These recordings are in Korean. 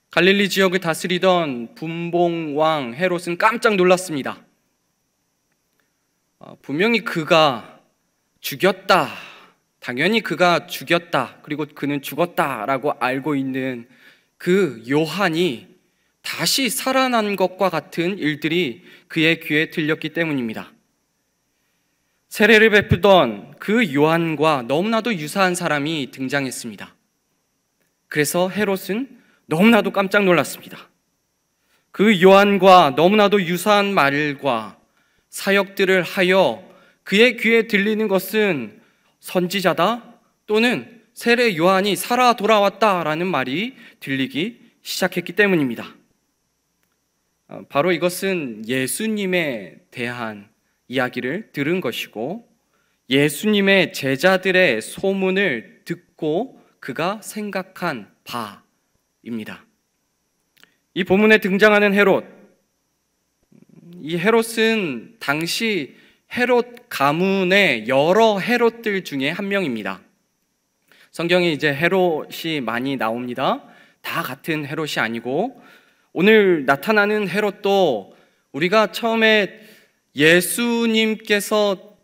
갈릴리 지역을 다스리던 분봉왕 헤롯은 깜짝 놀랐습니다. 분명히 그가 죽였다, 당연히 그가 죽였다, 그리고 그는 죽었다라고 알고 있는 그 요한이 다시 살아난 것과 같은 일들이 그의 귀에 들렸기 때문입니다. 세례를 베푸던 그 요한과 너무나도 유사한 사람이 등장했습니다. 그래서 헤롯은 너무나도 깜짝 놀랐습니다. 그 요한과 너무나도 유사한 말과 사역들을 하여 그의 귀에 들리는 것은 선지자다 또는 세례 요한이 살아 돌아왔다라는 말이 들리기 시작했기 때문입니다. 바로 이것은 예수님에 대한 이야기를 들은 것이고 예수님의 제자들의 소문을 듣고 그가 생각한 바입니다. 이 본문에 등장하는 헤롯, 이 헤롯은 당시 헤롯 가문의 여러 헤롯들 중에 한 명입니다. 성경에 이제 헤롯이 많이 나옵니다. 다 같은 헤롯이 아니고 오늘 나타나는 헤롯도 우리가 처음에 예수님께서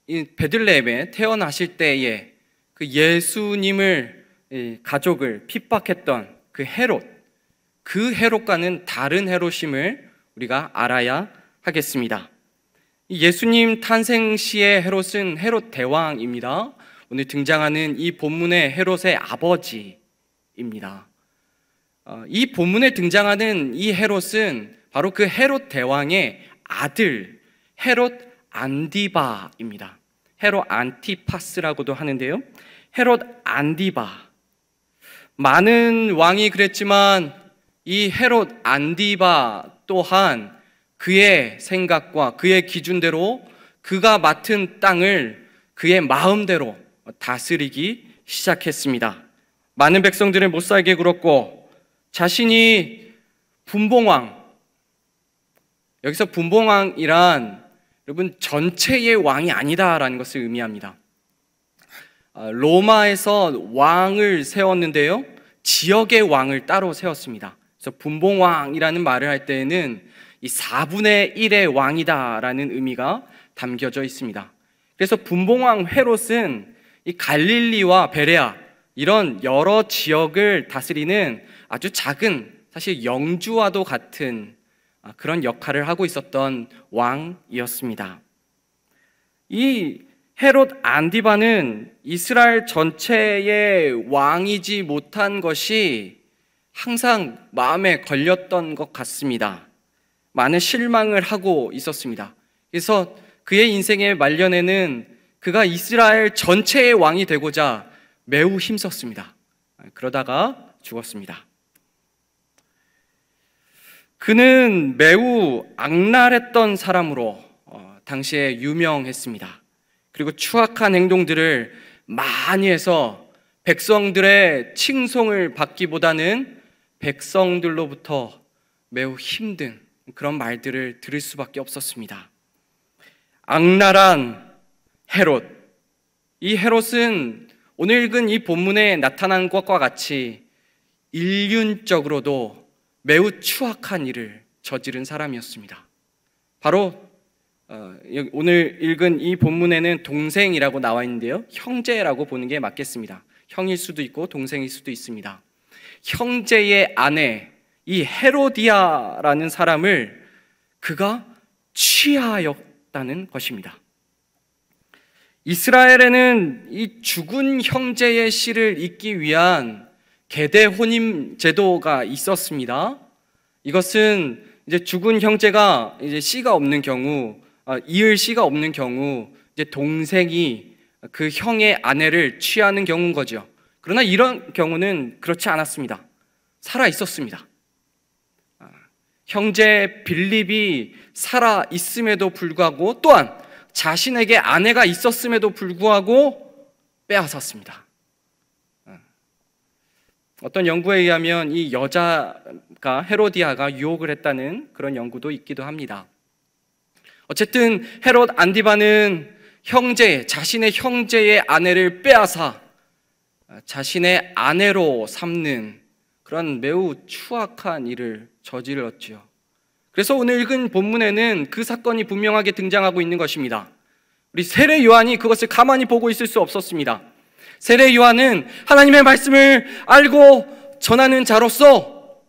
베들레헴에 태어나실 때에 그 예수님을 가족을 핍박했던 그 헤롯, 그 헤롯과는 다른 헤롯임을 우리가 알아야 하겠습니다. 예수님 탄생 시의 헤롯은 헤롯 대왕입니다. 오늘 등장하는 이 본문의 헤롯의 아버지입니다. 이 본문에 등장하는 이 헤롯은 바로 그 헤롯 대왕의 아들 헤롯 안디바입니다. 헤롯 안티파스라고도 하는데요. 헤롯 안디바. 많은 왕이 그랬지만 이 헤롯 안디바 또한 그의 생각과 그의 기준대로 그가 맡은 땅을 그의 마음대로 다스리기 시작했습니다. 많은 백성들을 못 살게 굴었고 자신이 분봉왕, 여기서 분봉왕이란 여러분 전체의 왕이 아니다라는 것을 의미합니다. 로마에서 왕을 세웠는데요, 지역의 왕을 따로 세웠습니다. 그래서 분봉왕이라는 말을 할 때에는 이 4분의 1의 왕이다라는 의미가 담겨져 있습니다. 그래서 분봉왕 헤롯은 이 갈릴리와 베레아 이런 여러 지역을 다스리는 아주 작은, 사실 영주와도 같은 그런 역할을 하고 있었던 왕이었습니다. 이 헤롯 안디바는 이스라엘 전체의 왕이지 못한 것이 항상 마음에 걸렸던 것 같습니다. 많은 실망을 하고 있었습니다. 그래서 그의 인생의 말년에는 그가 이스라엘 전체의 왕이 되고자 매우 힘썼습니다. 그러다가 죽었습니다. 그는 매우 악랄했던 사람으로 당시에 유명했습니다. 그리고 추악한 행동들을 많이 해서 백성들의 칭송을 받기보다는 백성들로부터 매우 힘든 그런 말들을 들을 수밖에 없었습니다. 악랄한 헤롯, 이 헤롯은 오늘 읽은 이 본문에 나타난 것과 같이 인륜적으로도 매우 추악한 일을 저지른 사람이었습니다. 바로 오늘 읽은 이 본문에는 동생이라고 나와 있는데요, 형제라고 보는 게 맞겠습니다. 형일 수도 있고 동생일 수도 있습니다. 형제의 아내 이 헤로디아라는 사람을 그가 취하였다는 것입니다. 이스라엘에는 이 죽은 형제의 씨를 잇기 위한 계대 혼인 제도가 있었습니다. 이것은 이제 죽은 형제가 이제 씨가 없는 경우, 이을 씨가 없는 경우 이제 동생이 그 형의 아내를 취하는 경우인 거죠. 그러나 이런 경우는 그렇지 않았습니다. 살아 있었습니다. 형제 빌립이 살아 있음에도 불구하고 또한 자신에게 아내가 있었음에도 불구하고 빼앗았습니다. 어떤 연구에 의하면 이 여자가 헤로디아가 유혹을 했다는 그런 연구도 있기도 합니다. 어쨌든 헤롯 안디바는 자신의 형제의 아내를 빼앗아 자신의 아내로 삼는 그런 매우 추악한 일을 저질렀지요. 그래서 오늘 읽은 본문에는 그 사건이 분명하게 등장하고 있는 것입니다. 우리 세례 요한이 그것을 가만히 보고 있을 수 없었습니다. 세례 요한은 하나님의 말씀을 알고 전하는 자로서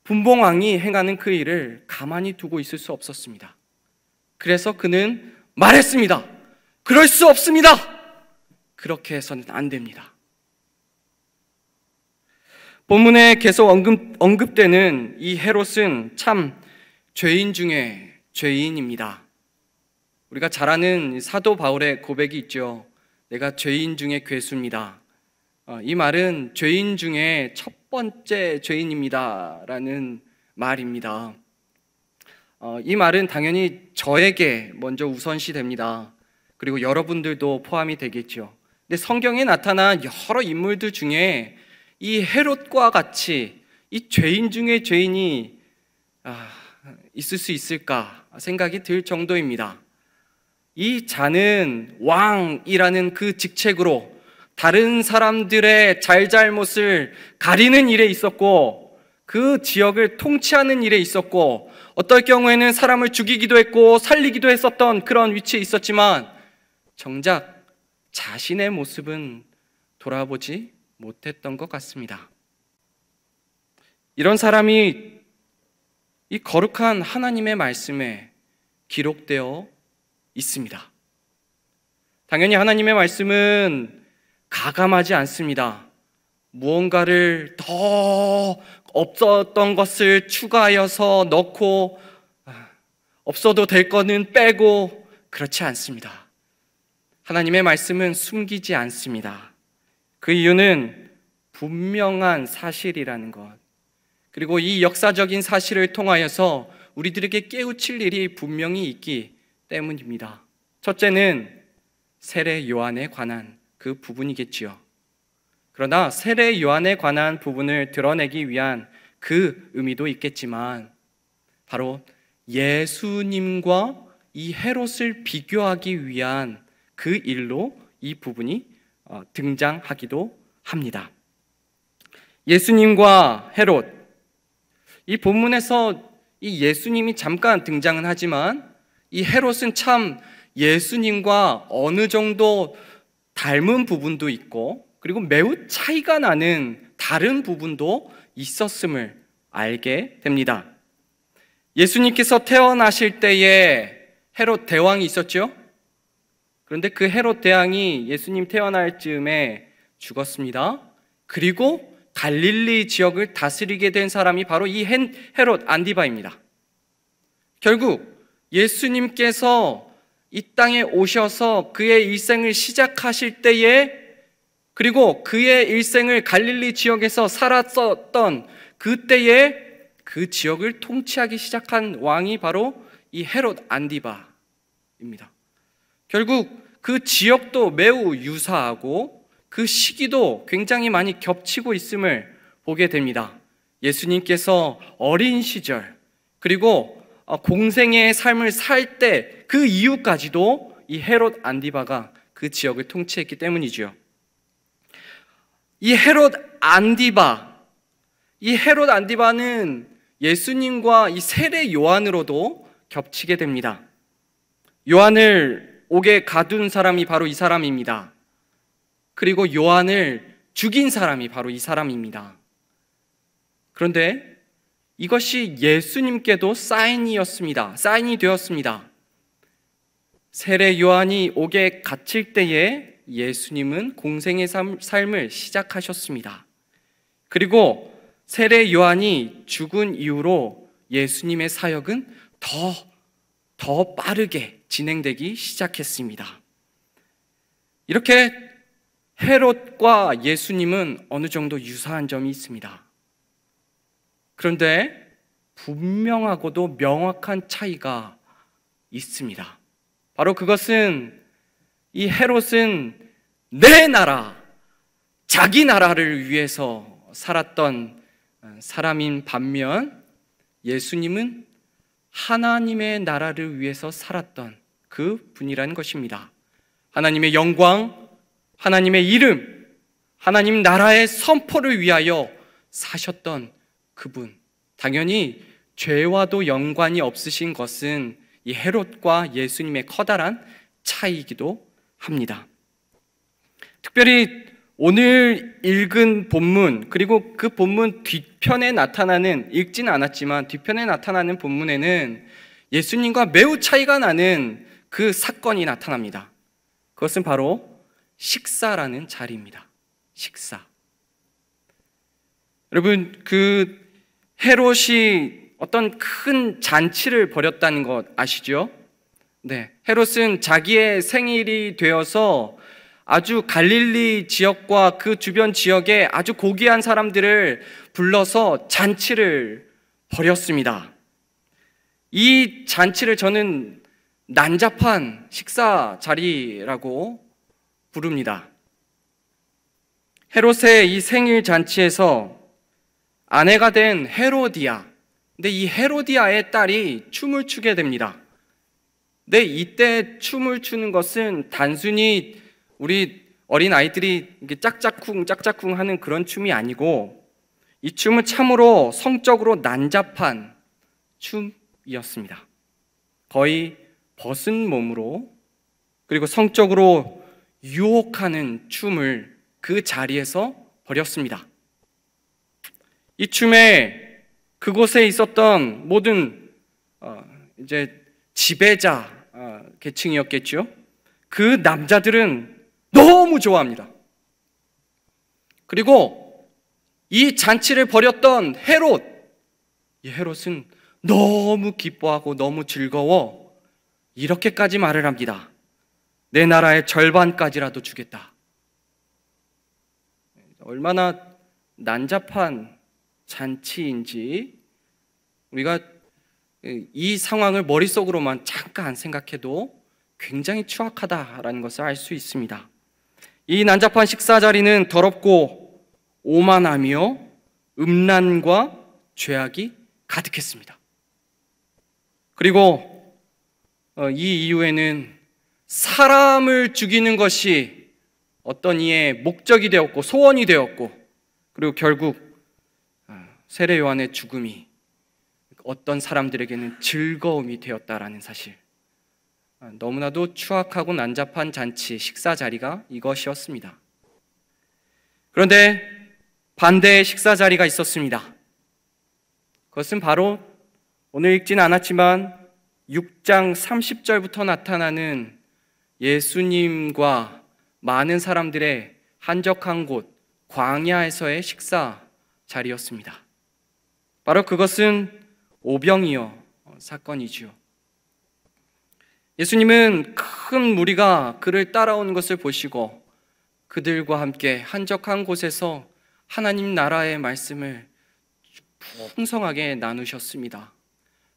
분봉왕이 행하는 그 일을 가만히 두고 있을 수 없었습니다. 그래서 그는 말했습니다. 그럴 수 없습니다. 그렇게 해서는 안 됩니다. 본문에 계속 언급되는 이 헤롯은 참 죄인 중에 죄인입니다. 우리가 잘 아는 사도 바울의 고백이 있죠. 내가 죄인 중에 괴수입니다. 이 말은 죄인 중에 첫 번째 죄인입니다 라는 말입니다. 이 말은 당연히 저에게 먼저 우선시 됩니다. 그리고 여러분들도 포함이 되겠죠. 근데 성경에 나타난 여러 인물들 중에 이 헤롯과 같이 이 죄인 중에 죄인이 있을 수 있을까 생각이 들 정도입니다. 이 자는 왕이라는 그 직책으로 다른 사람들의 잘잘못을 가리는 일에 있었고, 그 지역을 통치하는 일에 있었고, 어떨 경우에는 사람을 죽이기도 했고 살리기도 했었던 그런 위치에 있었지만, 정작 자신의 모습은 돌아보지 못했던 것 같습니다. 이런 사람이 이 거룩한 하나님의 말씀에 기록되어 있습니다. 당연히 하나님의 말씀은 가감하지 않습니다. 무언가를 더 없었던 것을 추가하여서 넣고 없어도 될 거는 빼고 그렇지 않습니다. 하나님의 말씀은 숨기지 않습니다. 그 이유는 분명한 사실이라는 것, 그리고 이 역사적인 사실을 통하여서 우리들에게 깨우칠 일이 분명히 있기 때문입니다. 첫째는 세례 요한에 관한 그 부분이겠지요. 그러나 세례 요한에 관한 부분을 드러내기 위한 그 의미도 있겠지만, 바로 예수님과 이 헤롯을 비교하기 위한 그 일로 이 부분이 등장하기도 합니다. 예수님과 헤롯, 이 본문에서 이 예수님이 잠깐 등장은 하지만 이 헤롯은 참 예수님과 어느 정도 닮은 부분도 있고, 그리고 매우 차이가 나는 다른 부분도 있었음을 알게 됩니다. 예수님께서 태어나실 때에 헤롯 대왕이 있었죠. 그런데 그 헤롯 대왕이 예수님 태어날 즈음에 죽었습니다. 그리고 갈릴리 지역을 다스리게 된 사람이 바로 이 헤롯 안디바입니다. 결국 예수님께서 이 땅에 오셔서 그의 일생을 시작하실 때에, 그리고 그의 일생을 갈릴리 지역에서 살았었던 그때에 그 지역을 통치하기 시작한 왕이 바로 이 헤롯 안디바입니다. 결국 그 지역도 매우 유사하고 그 시기도 굉장히 많이 겹치고 있음을 보게 됩니다. 예수님께서 어린 시절, 그리고 공생의 삶을 살 때 그 이후까지도 이 헤롯 안디바가 그 지역을 통치했기 때문이죠. 이 헤롯 안디바는 예수님과 이 세례 요한으로도 겹치게 됩니다. 요한을 옥에 가둔 사람이 바로 이 사람입니다. 그리고 요한을 죽인 사람이 바로 이 사람입니다. 그런데 이것이 예수님께도 사인이 되었습니다. 세례 요한이 옥에 갇힐 때에 예수님은 공생의 삶을 시작하셨습니다. 그리고 세례 요한이 죽은 이후로 예수님의 사역은 더 빠르게 진행되기 시작했습니다. 이렇게 헤롯과 예수님은 어느 정도 유사한 점이 있습니다. 그런데 분명하고도 명확한 차이가 있습니다. 바로 그것은 이 헤롯은 내 나라, 자기 나라를 위해서 살았던 사람인 반면, 예수님은 하나님의 나라를 위해서 살았던 그 분이라는 것입니다. 하나님의 영광, 하나님의 이름, 하나님 나라의 선포를 위하여 사셨던 그분, 당연히 죄와도 연관이 없으신 것은 이 헤롯과 예수님의 커다란 차이이기도 합니다. 특별히 오늘 읽은 본문, 그리고 그 본문 뒤편에 나타나는, 읽지는 않았지만 뒤편에 나타나는 본문에는 예수님과 매우 차이가 나는 그 사건이 나타납니다. 그것은 바로 식사라는 자리입니다. 식사. 여러분, 그 헤롯이 어떤 큰 잔치를 벌였다는 것 아시죠? 네, 헤롯은 자기의 생일이 되어서 아주 갈릴리 지역과 그 주변 지역에 아주 고귀한 사람들을 불러서 잔치를 벌였습니다. 이 잔치를 저는 난잡한 식사 자리라고 부릅니다. 헤롯의 이 생일 잔치에서 아내가 된 헤로디아, 근데 이 헤로디아의 딸이 춤을 추게 됩니다. 근데 이때 춤을 추는 것은 단순히 우리 어린 아이들이 짝짝쿵 짝짝쿵 하는 그런 춤이 아니고, 이 춤은 참으로 성적으로 난잡한 춤이었습니다. 거의 벗은 몸으로, 그리고 성적으로 유혹하는 춤을 그 자리에서 벌였습니다. 이 춤에 그곳에 있었던 모든 이제 지배자 계층이었겠죠. 그 남자들은 너무 좋아합니다. 그리고 이 잔치를 벌였던 헤롯, 이 헤롯은 너무 기뻐하고 너무 즐거워 이렇게까지 말을 합니다. 내 나라의 절반까지라도 주겠다. 얼마나 난잡한 잔치인지 우리가 이 상황을 머릿속으로만 잠깐 생각해도 굉장히 추악하다라는 것을 알 수 있습니다. 이 난잡한 식사 자리는 더럽고 오만하며 음란과 죄악이 가득했습니다. 그리고 이 이후에는 사람을 죽이는 것이 어떤 이의 목적이 되었고 소원이 되었고, 그리고 결국 세례 요한의 죽음이 어떤 사람들에게는 즐거움이 되었다라는 사실, 너무나도 추악하고 난잡한 잔치, 식사 자리가 이것이었습니다. 그런데 반대의 식사 자리가 있었습니다. 그것은 바로 오늘 읽지는 않았지만 6장 30절부터 나타나는 예수님과 많은 사람들의 한적한 곳 광야에서의 식사 자리였습니다. 바로 그것은 오병이어 사건이지요. 예수님은 큰 무리가 그를 따라오는 것을 보시고 그들과 함께 한적한 곳에서 하나님 나라의 말씀을 풍성하게 나누셨습니다.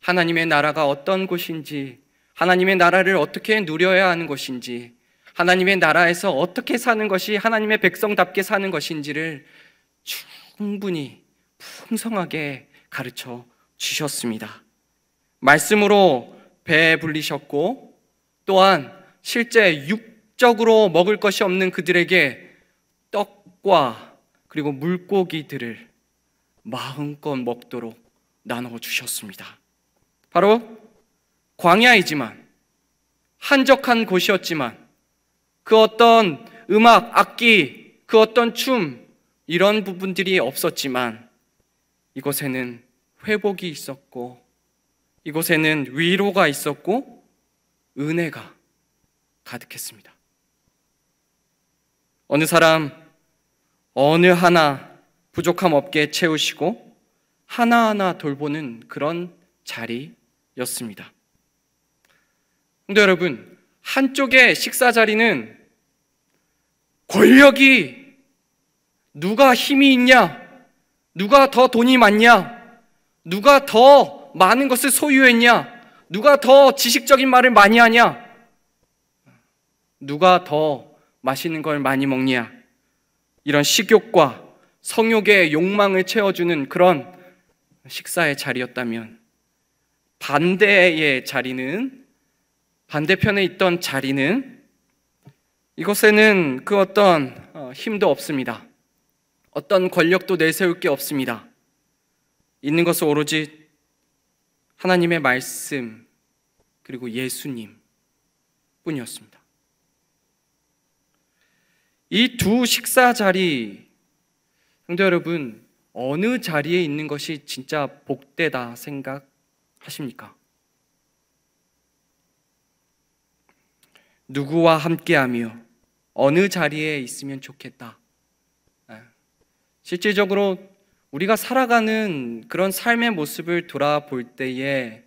하나님의 나라가 어떤 곳인지, 하나님의 나라를 어떻게 누려야 하는 것인지, 하나님의 나라에서 어떻게 사는 것이 하나님의 백성답게 사는 것인지를 충분히 풍성하게 가르쳐 주셨습니다. 말씀으로 배 불리셨고, 또한 실제 육적으로 먹을 것이 없는 그들에게 떡과 그리고 물고기들을 마음껏 먹도록 나누어 주셨습니다. 바로 광야이지만, 한적한 곳이었지만, 그 어떤 음악, 악기, 그 어떤 춤, 이런 부분들이 없었지만 이곳에는 회복이 있었고, 이곳에는 위로가 있었고, 은혜가 가득했습니다. 어느 사람, 어느 하나 부족함 없게 채우시고 하나하나 돌보는 그런 자리였습니다. 근데 여러분, 한쪽의 식사 자리는 권력이, 누가 힘이 있냐, 누가 더 돈이 많냐, 누가 더 많은 것을 소유했냐, 누가 더 지식적인 말을 많이 하냐, 누가 더 맛있는 걸 많이 먹냐, 이런 식욕과 성욕의 욕망을 채워주는 그런 식사의 자리였다면, 반대의 자리는, 반대편에 있던 자리는, 이곳에는 그 어떤 힘도 없습니다. 어떤 권력도 내세울 게 없습니다. 있는 것은 오로지 하나님의 말씀 그리고 예수님 뿐이었습니다. 이 두 식사 자리, 성도 여러분, 어느 자리에 있는 것이 진짜 복되다 생각하십니까? 누구와 함께하며 어느 자리에 있으면 좋겠다. 실질적으로 우리가 살아가는 그런 삶의 모습을 돌아볼 때에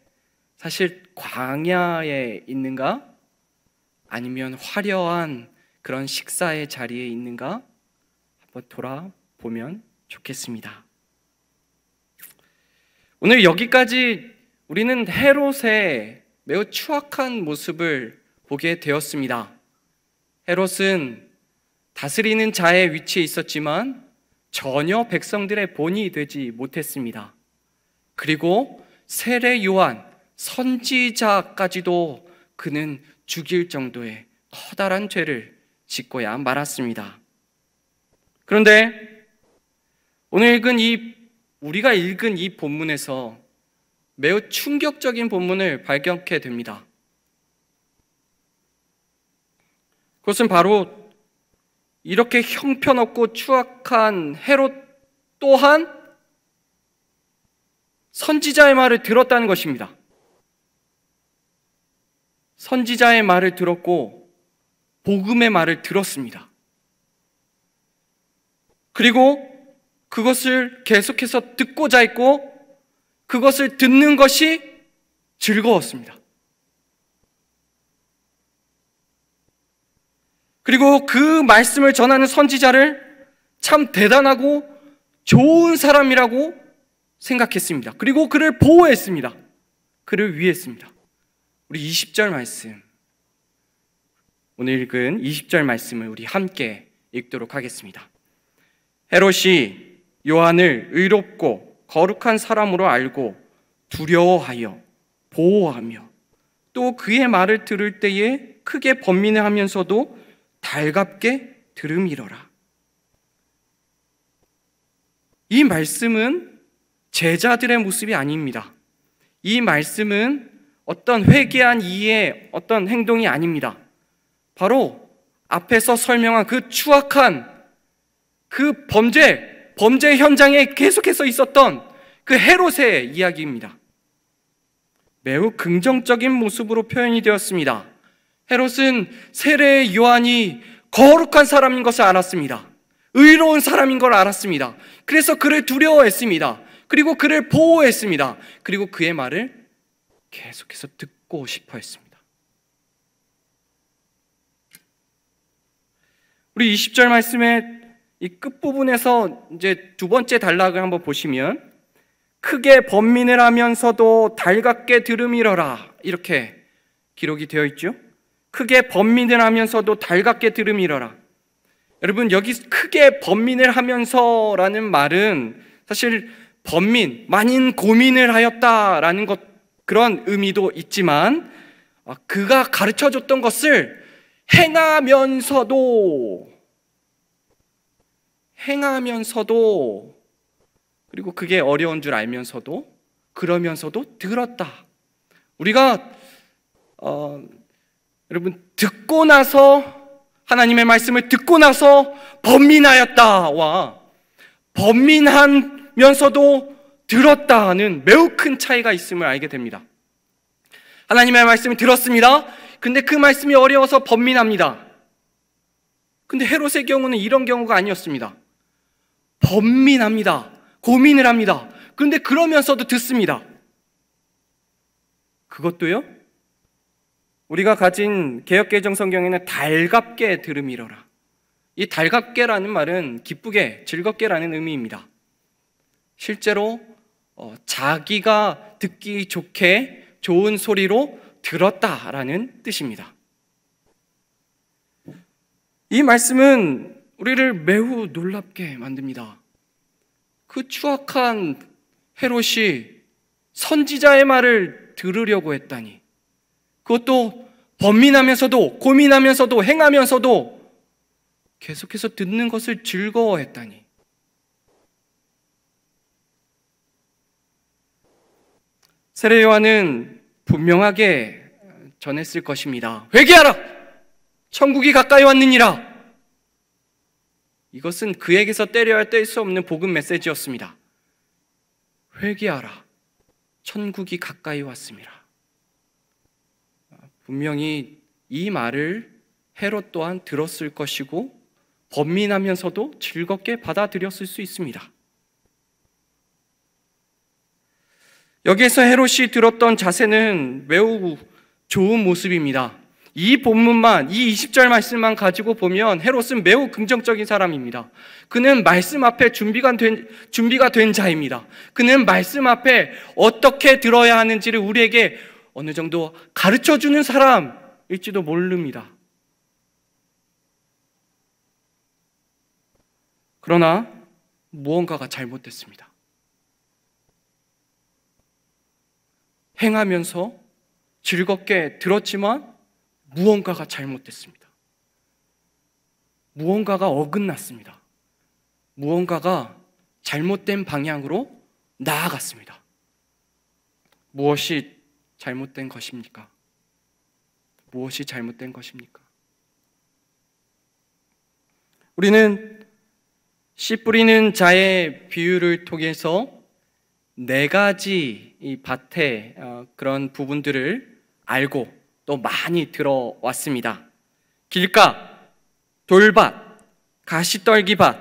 사실 광야에 있는가? 아니면 화려한 그런 식사의 자리에 있는가? 한번 돌아보면 좋겠습니다. 오늘 여기까지 우리는 헤롯의 매우 추악한 모습을 보게 되었습니다. 헤롯은 다스리는 자의 위치에 있었지만 전혀 백성들의 본이 되지 못했습니다. 그리고 세례 요한, 선지자까지도 그는 죽일 정도의 커다란 죄를 짓고야 말았습니다. 그런데 오늘 우리가 읽은 이 본문에서 매우 충격적인 본문을 발견하게 됩니다. 그것은 바로 이렇게 형편없고 추악한 헤롯 또한 선지자의 말을 들었다는 것입니다. 선지자의 말을 들었고 복음의 말을 들었습니다. 그리고 그것을 계속해서 듣고자 했고 그것을 듣는 것이 즐거웠습니다. 그리고 그 말씀을 전하는 선지자를 참 대단하고 좋은 사람이라고 생각했습니다. 그리고 그를 보호했습니다. 그를 위했습니다. 우리 20절 말씀, 오늘 읽은 20절 말씀을 우리 함께 읽도록 하겠습니다. 헤롯이 요한을 의롭고 거룩한 사람으로 알고 두려워하여 보호하며 또 그의 말을 들을 때에 크게 번민을 하면서도 달갑게 들음이러라. 이 말씀은 제자들의 모습이 아닙니다. 이 말씀은 어떤 회개한 이의 어떤 행동이 아닙니다. 바로 앞에서 설명한 그 추악한 그 범죄 현장에 계속해서 있었던 그 헤롯의 이야기입니다. 매우 긍정적인 모습으로 표현이 되었습니다. 헤롯은 세례 요한이 거룩한 사람인 것을 알았습니다. 의로운 사람인 걸 알았습니다. 그래서 그를 두려워했습니다. 그리고 그를 보호했습니다. 그리고 그의 말을 계속해서 듣고 싶어 했습니다. 우리 20절 말씀의 이 끝부분에서 이제 두 번째 단락을 한번 보시면 크게 번민을 하면서도 달갑게 들음이러라 이렇게 기록이 되어 있죠. 크게 번민을 하면서도 달갑게 들음이러라. 여러분, 여기 크게 번민을 하면서라는 말은 사실 번민, 많은 고민을 하였다라는 것, 그런 의미도 있지만 그가 가르쳐줬던 것을 행하면서도 그리고 그게 어려운 줄 알면서도 그러면서도 들었다. 우리가 여러분, 듣고 나서 하나님의 말씀을 듣고 나서 번민하였다와 번민하면서도 들었다는 매우 큰 차이가 있음을 알게 됩니다. 하나님의 말씀을 들었습니다. 근데 그 말씀이 어려워서 번민합니다. 근데 헤롯의 경우는 이런 경우가 아니었습니다. 번민합니다. 고민을 합니다. 그런데 그러면서도 듣습니다. 그것도요, 우리가 가진 개역개정 성경에는 달갑게 들음이러라. 이 달갑게라는 말은 기쁘게, 즐겁게라는 의미입니다. 실제로 자기가 듣기 좋게 좋은 소리로 들었다라는 뜻입니다. 이 말씀은 우리를 매우 놀랍게 만듭니다. 그 추악한 헤롯이 선지자의 말을 들으려고 했다니, 그것도 번민하면서도 고민하면서도 행하면서도 계속해서 듣는 것을 즐거워했다니, 세례 요한은 분명하게 전했을 것입니다. 회개하라! 천국이 가까이 왔느니라! 이것은 그에게서 떼려야 뗄 수 없는 복음 메시지였습니다. 회개하라! 천국이 가까이 왔습니다. 분명히 이 말을 헤롯 또한 들었을 것이고 번민하면서도 즐겁게 받아들였을 수 있습니다. 여기에서 헤롯이 들었던 자세는 매우 좋은 모습입니다. 이 본문만, 이 20절 말씀만 가지고 보면 헤롯은 매우 긍정적인 사람입니다. 그는 말씀 앞에 준비가 된 자입니다. 그는 말씀 앞에 어떻게 들어야 하는지를 우리에게 어느 정도 가르쳐주는 사람일지도 모릅니다. 그러나 무언가가 잘못됐습니다. 행하면서 즐겁게 들었지만 무언가가 잘못됐습니다. 무언가가 어긋났습니다. 무언가가 잘못된 방향으로 나아갔습니다. 무엇이 잘못된 것입니까? 무엇이 잘못된 것입니까? 우리는 씨 뿌리는 자의 비유를 통해서 네 가지 이 밭의 그런 부분들을 알고 또 많이 들어왔습니다. 길가, 돌밭, 가시떨기밭,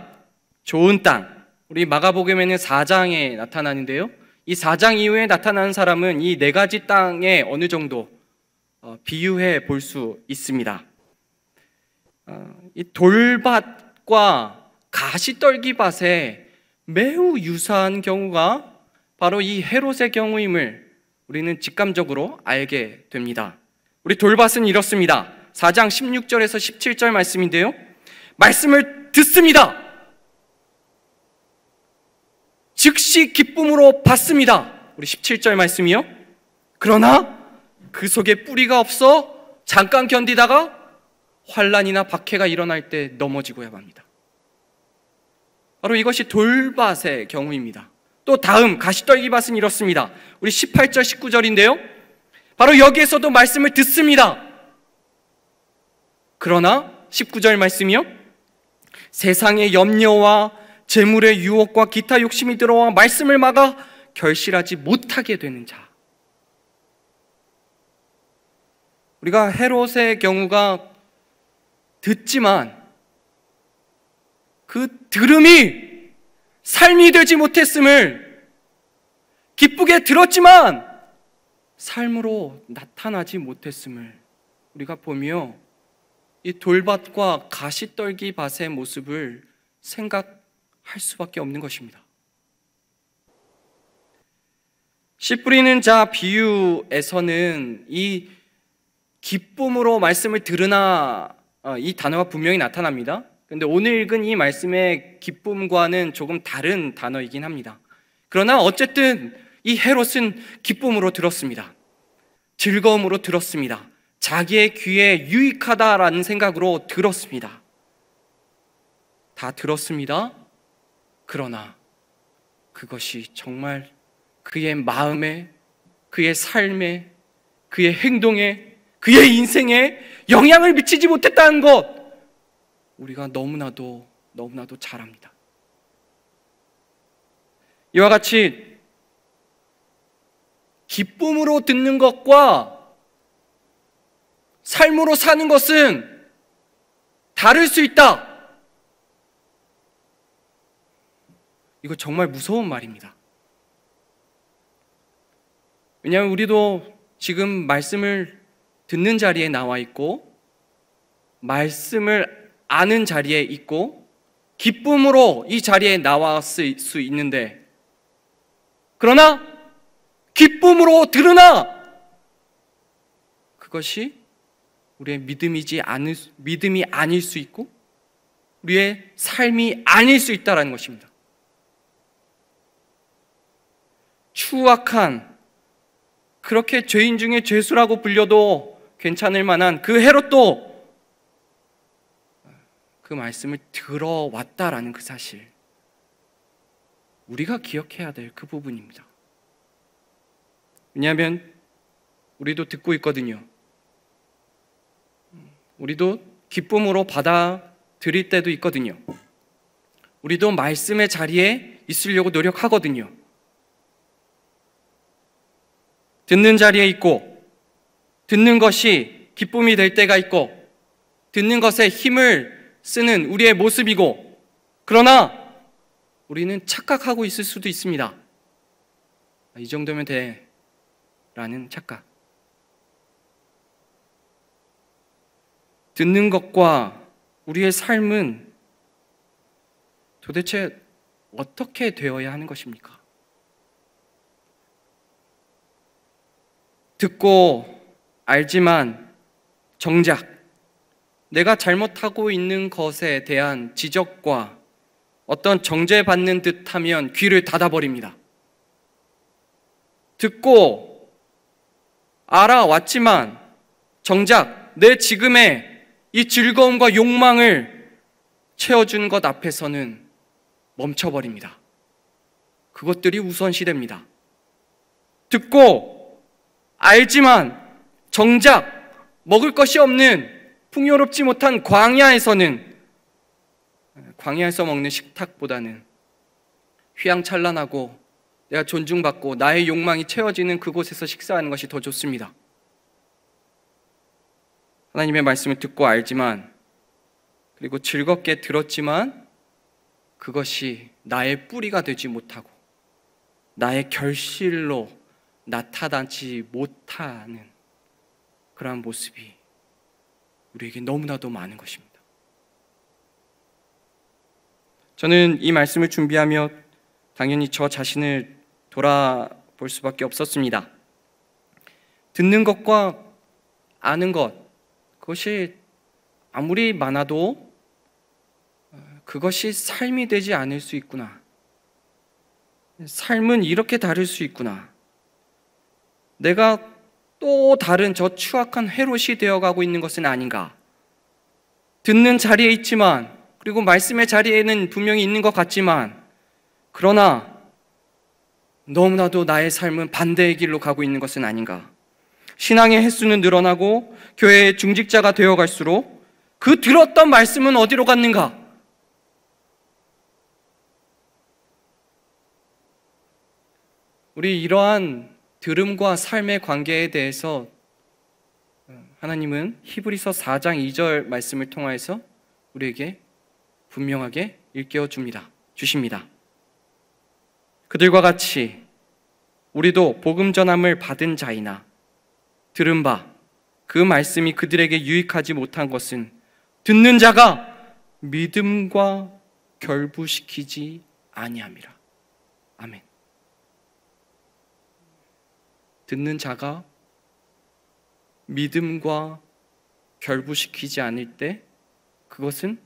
좋은 땅. 우리 마가복음에는 4장에 나타나는데요. 이 4장 이후에 나타나는 사람은 이 네 가지 땅에 어느 정도 비유해 볼 수 있습니다. 이 돌밭과 가시떨기밭에 매우 유사한 경우가 바로 이 헤롯의 경우임을 우리는 직감적으로 알게 됩니다. 우리 돌밭은 이렇습니다. 4장 16절에서 17절 말씀인데요. 말씀을 듣습니다. 즉시 기쁨으로 받습니다. 우리 17절 말씀이요. 그러나 그 속에 뿌리가 없어 잠깐 견디다가 환난이나 박해가 일어날 때 넘어지고야 맙니다. 바로 이것이 돌밭의 경우입니다. 또 다음 가시떨기밭은 이렇습니다. 우리 18절 19절인데요. 바로 여기에서도 말씀을 듣습니다. 그러나 19절 말씀이요. 세상의 염려와 재물의 유혹과 기타 욕심이 들어와 말씀을 막아 결실하지 못하게 되는 자. 우리가 헤롯의 경우가 듣지만 그 들음이 삶이 되지 못했음을, 기쁘게 들었지만 삶으로 나타나지 못했음을 우리가 보며 이 돌밭과 가시떨기 밭의 모습을 생각할 수밖에 없는 것입니다. 씨 뿌리는 자 비유에서는 이 기쁨으로 말씀을 들으나 이 단어가 분명히 나타납니다. 그런데 오늘 읽은 이 말씀의 기쁨과는 조금 다른 단어이긴 합니다. 그러나 어쨌든 이 헤롯은 기쁨으로 들었습니다. 즐거움으로 들었습니다. 자기의 귀에 유익하다라는 생각으로 들었습니다. 다 들었습니다. 그러나 그것이 정말 그의 마음에, 그의 삶에, 그의 행동에, 그의 인생에 영향을 미치지 못했다는 것, 우리가 너무나도 잘 압니다. 이와 같이 기쁨으로 듣는 것과 삶으로 사는 것은 다를 수 있다. 이거 정말 무서운 말입니다. 왜냐하면 우리도 지금 말씀을 듣는 자리에 나와 있고 말씀을 아는 자리에 있고 기쁨으로 이 자리에 나왔을 수 있는데, 그러나 기쁨으로 들으나 그것이 우리의 믿음이 아닐 수 있고 우리의 삶이 아닐 수 있다는 것입니다. 추악한, 그렇게 죄인 중에 죄수라고 불려도 괜찮을 만한 그 헤롯도 그 말씀을 들어왔다라는 그 사실, 우리가 기억해야 될 그 부분입니다. 왜냐하면 우리도 듣고 있거든요. 우리도 기쁨으로 받아들일 때도 있거든요. 우리도 말씀의 자리에 있으려고 노력하거든요. 듣는 자리에 있고, 듣는 것이 기쁨이 될 때가 있고, 듣는 것에 힘을 쓰는 우리의 모습이고, 그러나 우리는 착각하고 있을 수도 있습니다. 이 정도면 돼 라는 착각. 듣는 것과 우리의 삶은 도대체 어떻게 되어야 하는 것입니까? 듣고 알지만 정작 내가 잘못하고 있는 것에 대한 지적과 어떤 정죄받는 듯하면 귀를 닫아버립니다. 듣고 알아왔지만 정작 내 지금의 이 즐거움과 욕망을 채워주는 것 앞에서는 멈춰버립니다. 그것들이 우선시됩니다. 듣고 알지만 정작 먹을 것이 없는 풍요롭지 못한 광야에서 먹는 식탁보다는 휘황찬란하고 내가 존중받고 나의 욕망이 채워지는 그곳에서 식사하는 것이 더 좋습니다. 하나님의 말씀을 듣고 알지만, 그리고 즐겁게 들었지만 그것이 나의 뿌리가 되지 못하고 나의 결실로 나타나지 못하는 그러한 모습이 우리에게 너무나도 많은 것입니다. 저는 이 말씀을 준비하며 당연히 저 자신을 돌아볼 수밖에 없었습니다. 듣는 것과 아는 것, 그것이 아무리 많아도 그것이 삶이 되지 않을 수 있구나. 삶은 이렇게 다를 수 있구나. 내가 또 다른 저 추악한 헤롯이 되어가고 있는 것은 아닌가. 듣는 자리에 있지만, 그리고 말씀의 자리에는 분명히 있는 것 같지만, 그러나 너무나도 나의 삶은 반대의 길로 가고 있는 것은 아닌가. 신앙의 횟수는 늘어나고 교회의 중직자가 되어갈수록 그 들었던 말씀은 어디로 갔는가? 우리 이러한 들음과 삶의 관계에 대해서 하나님은 히브리서 4장 2절 말씀을 통하여서 우리에게 분명하게 일깨워 주십니다. 그들과 같이 우리도 복음 전함을 받은 자이나 들은 바 그 말씀이 그들에게 유익하지 못한 것은 듣는 자가 믿음과 결부시키지 아니함이라. 아멘. 듣는 자가 믿음과 결부시키지 않을 때 그것은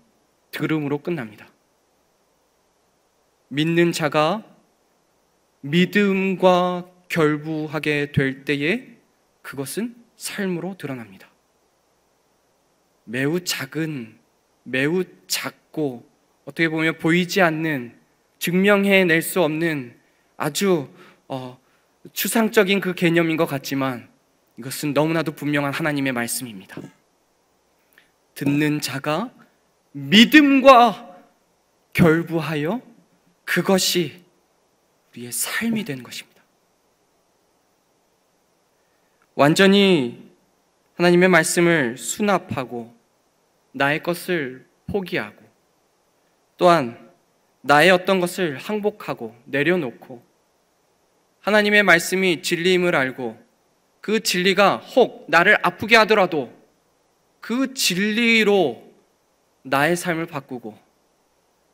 들음으로 끝납니다. 믿는 자가 믿음과 결부하게 될 때에 그것은 삶으로 드러납니다. 매우 작은, 매우 작고 어떻게 보면 보이지 않는, 증명해낼 수 없는 아주 추상적인 그 개념인 것 같지만 이것은 너무나도 분명한 하나님의 말씀입니다. 듣는 자가 믿음과 결부하여 그것이 우리의 삶이 되는 것입니다. 완전히 하나님의 말씀을 수납하고 나의 것을 포기하고 또한 나의 어떤 것을 항복하고 내려놓고 하나님의 말씀이 진리임을 알고 그 진리가 혹 나를 아프게 하더라도 그 진리로 나의 삶을 바꾸고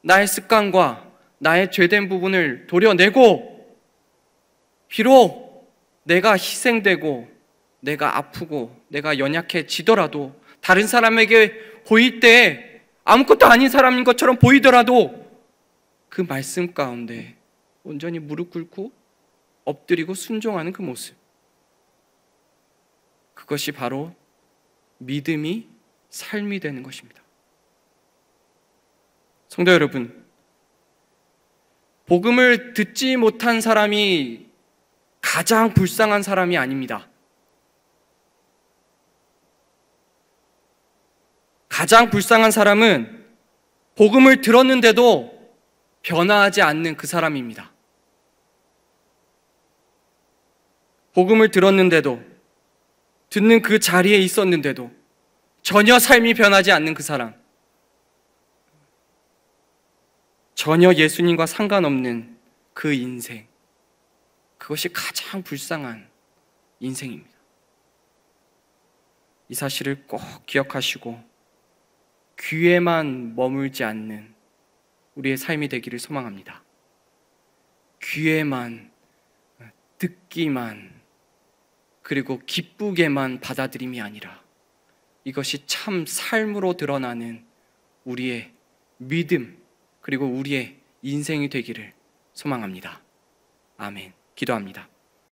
나의 습관과 나의 죄된 부분을 도려내고 비록 내가 희생되고 내가 아프고 내가 연약해지더라도 다른 사람에게 보일 때 아무것도 아닌 사람인 것처럼 보이더라도 그 말씀 가운데 온전히 무릎 꿇고 엎드리고 순종하는 그 모습, 그것이 바로 믿음이 삶이 되는 것입니다. 성도 여러분, 복음을 듣지 못한 사람이 가장 불쌍한 사람이 아닙니다. 가장 불쌍한 사람은 복음을 들었는데도 변화하지 않는 그 사람입니다. 복음을 들었는데도, 듣는 그 자리에 있었는데도 전혀 삶이 변하지 않는 그 사람, 전혀 예수님과 상관없는 그 인생, 그것이 가장 불쌍한 인생입니다. 이 사실을 꼭 기억하시고 귀에만 머물지 않는 우리의 삶이 되기를 소망합니다. 귀에만, 듣기만, 그리고 기쁘게만 받아들임이 아니라 이것이 참 삶으로 드러나는 우리의 믿음, 그리고 우리의 인생이 되기를 소망합니다. 아멘. 기도합니다.